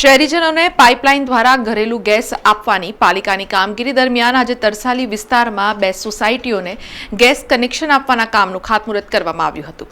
શહેરીજનોને pipeline દ્વારા ઘરેલું gas આપવાની પાલિકાની કામગીરી દરમિયાન આજે તરસાલી વિસ્તારમાં 2 સોસાયટીઓને ગેસ કનેક્શન આપવાના કામનું ખાતમુહૂર્ત કરવામાં આવ્યું હતું।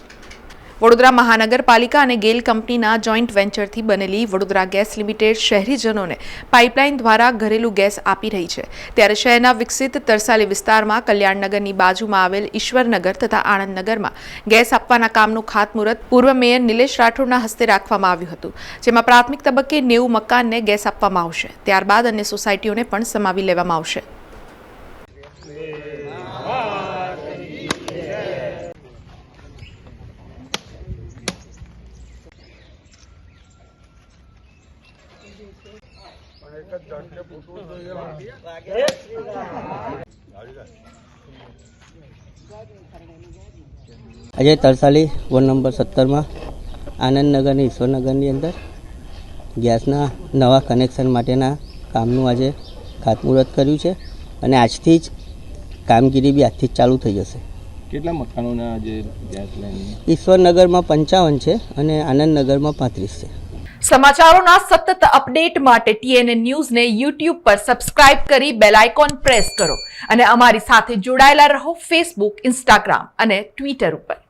વડોદરા મહાનગરપાલિકા અને ગેલ કંપનીના જોઈન્ટ વેન્ચરથી બનેલી વડોદરા ગેસ લિમિટેડ શહેરીજનોને પાઇપલાઇન દ્વારા ઘરેલું ગેસ આપી રહી છે। ત્યારે શહેરના વિકસિત તરસાલી વિસ્તારમાં કલ્યાણનગરની બાજુમાં આવેલ ઈશ્વરનગર તથા આણંદનગરમાં ગેસ આપવાના કામનું ખાતમુહૂર્ત પૂર્વ મેયર નિલેશ રાઠોડના હસ્તે રાખવામાં આવ્યું હતું, જેમાં પ્રાથમિક તબક્કે 90 મકાનને ગેસ આપવામાં આવશે। ત્યારબાદ અન્ય સોસાયટીઓને પણ સમાવી લેવામાં આવશે। આજે તરસાલી વોર્ડ નંબર 17 માં આનંદનગર ઈશ્વરનગરની અંદર ગેસના નવા કનેક્શન માટેના કામનું આજે ખાતમુહૂર્ત કર્યું છે અને આજથી જ કામગીરી બી આજથી જ ચાલુ થઈ જશે। કેટલા મકાનોના જે ગેસ લાઈન ઈશ્વરનગરમાં 55 છે અને આનંદનગરમાં 35 છે। સમાચારોના સતત અપડેટ માટે TNN ન્યૂઝને YouTube પર સબસ્ક્રાઇબ કરી બેલ આઇકોન પ્રેસ કરો અને અમારી સાથે જોડાયેલા રહો Facebook, Instagram અને Twitter ઉપર।